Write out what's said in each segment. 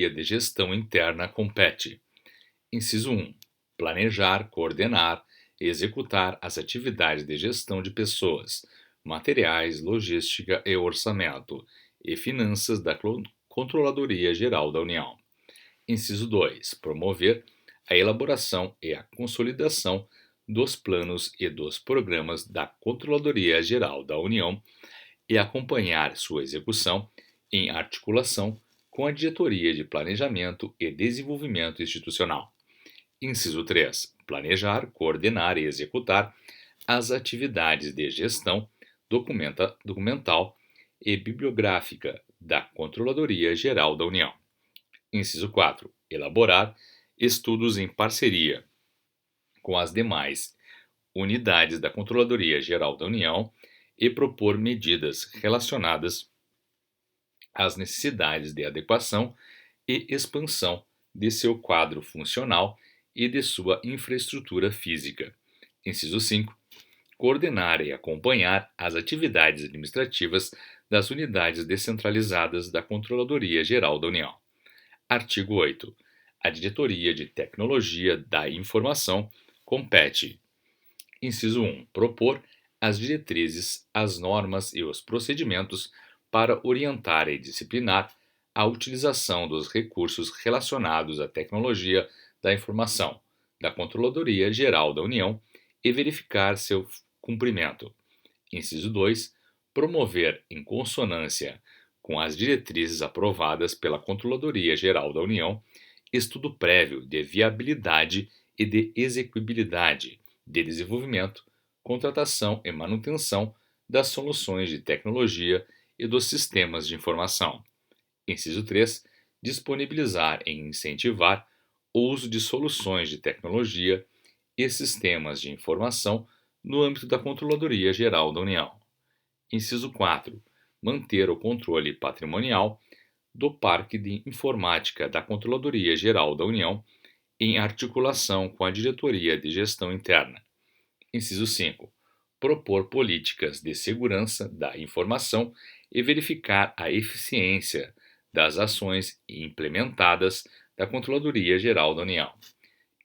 de Gestão Interna compete. Inciso 1. Planejar, coordenar e executar as atividades de gestão de pessoas, materiais, logística e orçamento, e finanças da Controladoria Geral da União. Inciso 2. Promover a elaboração e a consolidação dos planos e dos programas da Controladoria Geral da União e acompanhar sua execução em articulação com a Diretoria de Planejamento e Desenvolvimento Institucional. Inciso 3. Planejar, coordenar e executar as atividades de gestão documental e bibliográfica da Controladoria Geral da União. Inciso 4. Elaborar estudos em parceria com as demais unidades da Controladoria Geral da União e propor medidas relacionadas às necessidades de adequação e expansão de seu quadro funcional e de sua infraestrutura física. Inciso 5. Coordenar e acompanhar as atividades administrativas das unidades descentralizadas da Controladoria Geral da União. Artigo 8. A Diretoria de Tecnologia da Informação compete. Inciso 1. Propor as diretrizes, as normas e os procedimentos para orientar e disciplinar a utilização dos recursos relacionados à tecnologia da informação da Controladoria Geral da União e verificar seu cumprimento. Inciso 2. Promover, em consonância com as diretrizes aprovadas pela Controladoria Geral da União, estudo prévio de viabilidade e de execuibilidade, de desenvolvimento, contratação e manutenção das soluções de tecnologia e dos sistemas de informação. Inciso 3. Disponibilizar e incentivar o uso de soluções de tecnologia e sistemas de informação no âmbito da Controladoria Geral da União. Inciso 4. Manter o controle patrimonial do Parque de Informática da Controladoria Geral da União em articulação com a Diretoria de Gestão Interna. Inciso 5. Propor políticas de segurança da informação e verificar a eficiência das ações implementadas da Controladoria Geral da União.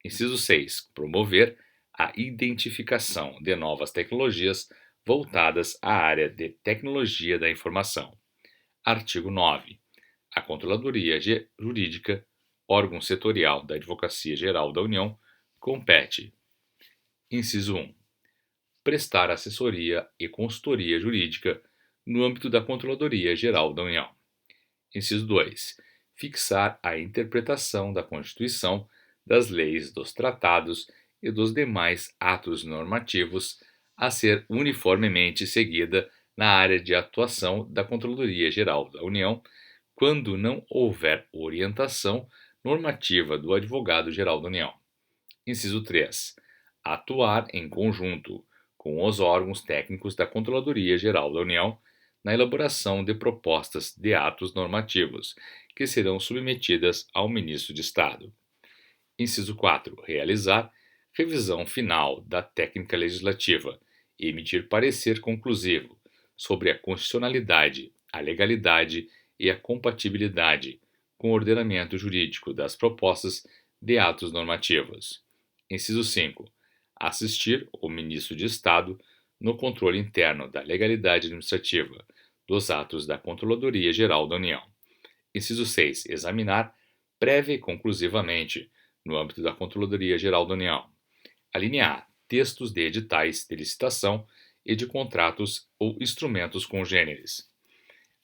Inciso 6. Promover a identificação de novas tecnologias voltadas à área de tecnologia da informação. Artigo 9. A Controladoria Jurídica, órgão setorial da Advocacia Geral da União, compete. Inciso 1. Prestar assessoria e consultoria jurídica no âmbito da Controladoria Geral da União. Inciso 2. Fixar a interpretação da Constituição, das leis, dos tratados e dos demais atos normativos a ser uniformemente seguida na área de atuação da Controladoria Geral da União, quando não houver orientação normativa do Advogado-Geral da União. Inciso 3. Atuar em conjunto com os órgãos técnicos da Controladoria Geral da União na elaboração de propostas de atos normativos, que serão submetidas ao Ministro de Estado. Inciso 4. Realizar revisão final da técnica legislativa e emitir parecer conclusivo sobre a constitucionalidade, a legalidade e a compatibilidade com o ordenamento jurídico das propostas de atos normativos. Inciso 5. Assistir o Ministro de Estado no controle interno da legalidade administrativa dos atos da Controladoria Geral da União. Inciso 6. Examinar prévia e conclusivamente, no âmbito da Controladoria Geral da União. A. Textos de editais de licitação e de contratos ou instrumentos congêneres.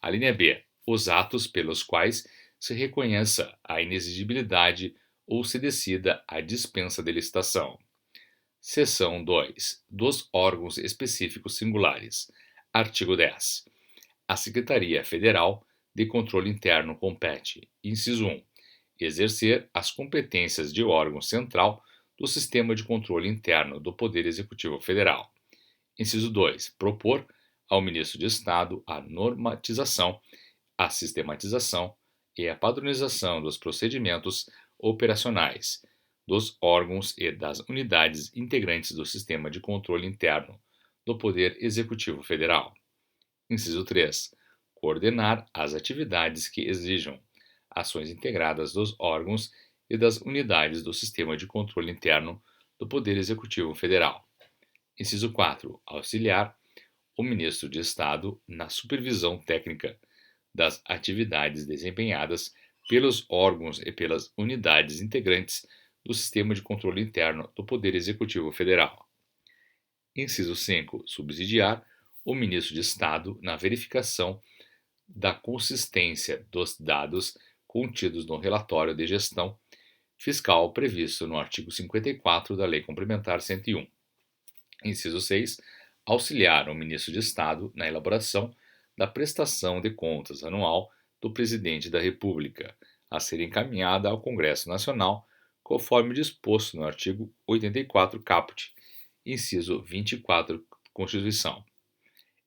A. B. Os atos pelos quais se reconheça a inexigibilidade ou se decida a dispensa de licitação. Seção 2. Dos órgãos específicos singulares. Artigo 10. A Secretaria Federal de Controle Interno compete. Inciso 1. Exercer as competências de órgão central do Sistema de Controle Interno do Poder Executivo Federal. Inciso 2. Propor ao Ministro de Estado a normatização, a sistematização e a padronização dos procedimentos operacionais dos órgãos e das unidades integrantes do Sistema de Controle Interno do Poder Executivo Federal. Inciso 3. Coordenar as atividades que exijam ações integradas dos órgãos e das unidades do Sistema de Controle Interno do Poder Executivo Federal. Inciso 4. Auxiliar o Ministro de Estado na supervisão técnica das atividades desempenhadas pelos órgãos e pelas unidades integrantes do Sistema de Controle Interno do Poder Executivo Federal. Inciso 5. Subsidiar o Ministro de Estado na verificação da consistência dos dados contidos no relatório de gestão fiscal previsto no artigo 54 da Lei Complementar 101. Inciso 6. Auxiliar o Ministro de Estado na elaboração da prestação de contas anual do Presidente da República, a ser encaminhada ao Congresso Nacional, conforme disposto no artigo 84 caput, inciso 24 Constituição.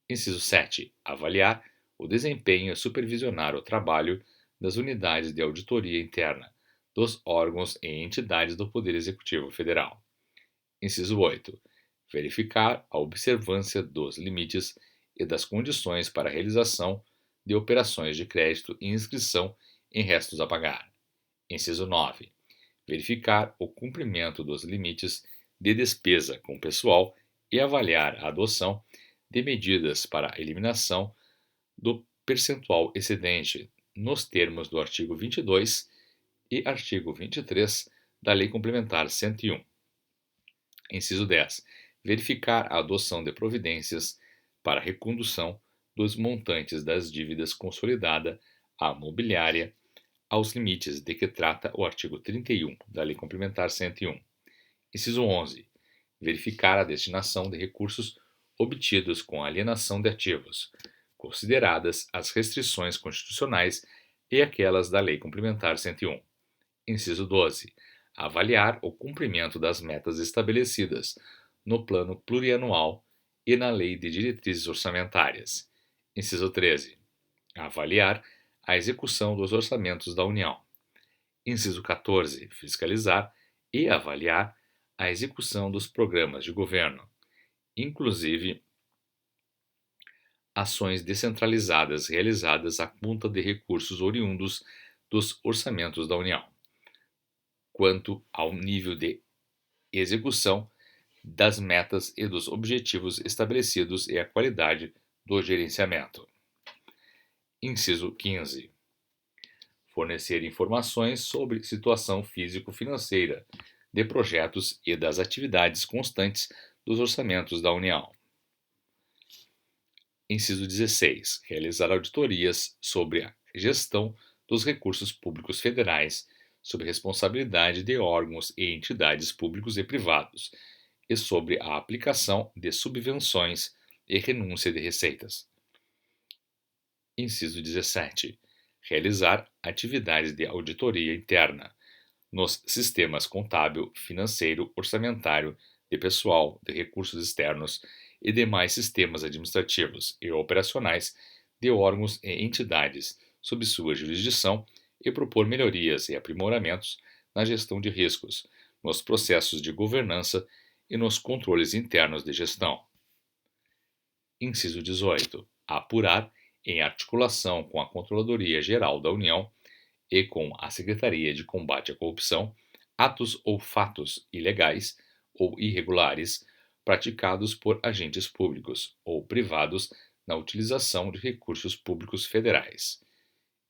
Inciso 7. Avaliar o desempenho e supervisionar o trabalho das unidades de auditoria interna, dos órgãos e entidades do Poder Executivo Federal. Inciso 8. Verificar a observância dos limites e das condições para a realização de operações de crédito e inscrição em restos a pagar. Inciso 9. Verificar o cumprimento dos limites de despesa com pessoal e avaliar a adoção de medidas para a eliminação do percentual excedente nos termos do artigo 22 e artigo 23 da Lei Complementar 101. Inciso 10. Verificar a adoção de providências para a recondução dos montantes das dívidas consolidada à mobiliária aos limites de que trata o artigo 31 da Lei Complementar 101. Inciso 11. Verificar a destinação de recursos obtidos com alienação de ativos, consideradas as restrições constitucionais e aquelas da Lei Complementar 101. Inciso 12. Avaliar o cumprimento das metas estabelecidas no Plano Plurianual e na Lei de Diretrizes Orçamentárias. Inciso 13. Avaliar a execução dos orçamentos da União. Inciso 14. Fiscalizar e avaliar a execução dos programas de governo, inclusive ações descentralizadas realizadas à conta de recursos oriundos dos orçamentos da União, quanto ao nível de execução das metas e dos objetivos estabelecidos e a qualidade do gerenciamento. Inciso 15. Fornecer informações sobre situação físico-financeira de projetos e das atividades constantes dos orçamentos da União. Inciso 16. Realizar auditorias sobre a gestão dos recursos públicos federais sob responsabilidade de órgãos e entidades públicos e privados e sobre a aplicação de subvenções e renúncia de receitas. Inciso 17. Realizar atividades de auditoria interna nos sistemas contábil, financeiro, orçamentário, de pessoal, de recursos externos e demais sistemas administrativos e operacionais de órgãos e entidades sob sua jurisdição e propor melhorias e aprimoramentos na gestão de riscos, nos processos de governança e nos controles internos de gestão. Inciso 18. Apurar, em articulação com a Controladoria Geral da União e com a Secretaria de Combate à Corrupção, atos ou fatos ilegais ou irregulares praticados por agentes públicos ou privados na utilização de recursos públicos federais.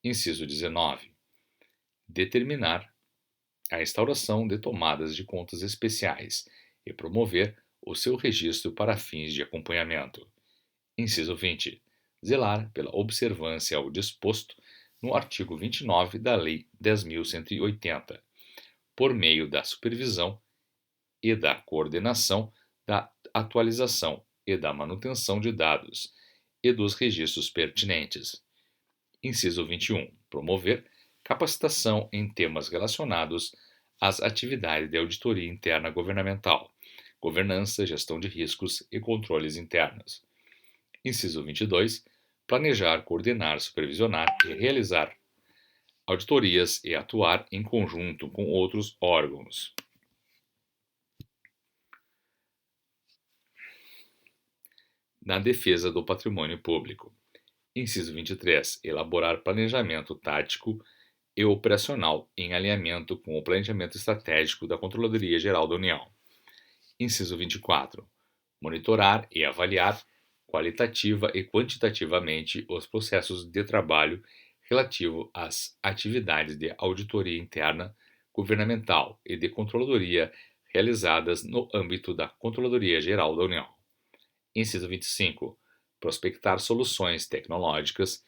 Inciso 19. Determinar a instauração de tomadas de contas especiais e promover o seu registro para fins de acompanhamento. Inciso 20. Zelar pela observância ao disposto no artigo 29 da Lei 10.180, por meio da supervisão e da coordenação da atualização e da manutenção de dados e dos registros pertinentes. Inciso 21. Promover capacitação em temas relacionados às atividades de auditoria interna governamental, governança, gestão de riscos e controles internos. Inciso 22. Planejar, coordenar, supervisionar e realizar auditorias e atuar em conjunto com outros órgãos. Na defesa do patrimônio público. Inciso 23. Elaborar planejamento tático e operacional em alinhamento com o planejamento estratégico da Controladoria Geral da União. Inciso 24. Monitorar e avaliar qualitativa e quantitativamente os processos de trabalho relativo às atividades de auditoria interna governamental e de controladoria realizadas no âmbito da Controladoria Geral da União. Inciso 25. Prospectar soluções tecnológicas,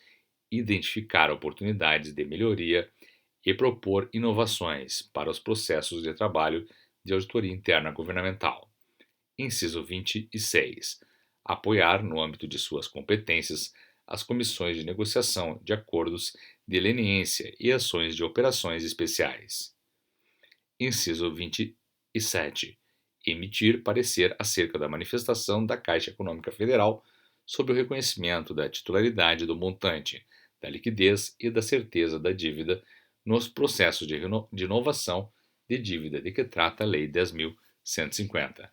identificar oportunidades de melhoria e propor inovações para os processos de trabalho de auditoria interna governamental. Inciso 26. Apoiar, no âmbito de suas competências, as comissões de negociação de acordos de leniência e ações de operações especiais. Inciso 27. Emitir parecer acerca da manifestação da Caixa Econômica Federal sobre o reconhecimento da titularidade do montante, da liquidez e da certeza da dívida nos processos de inovação de dívida de que trata a Lei 10.150.